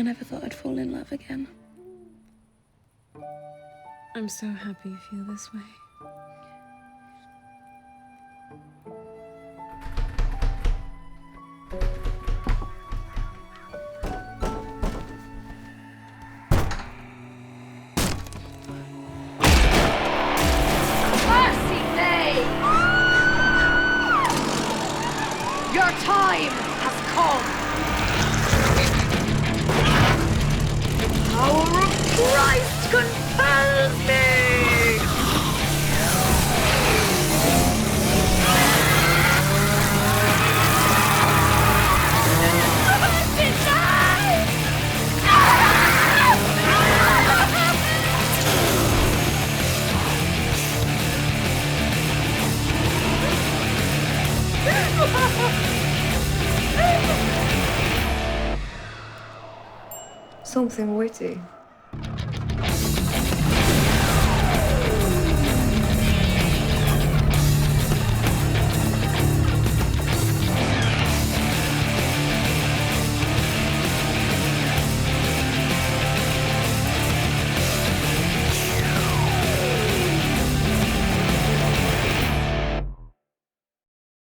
I never thought I'd fall in love again. I'm so happy you feel this way. Mercy me! Your time has come. Power of Christ compels me! Something witty.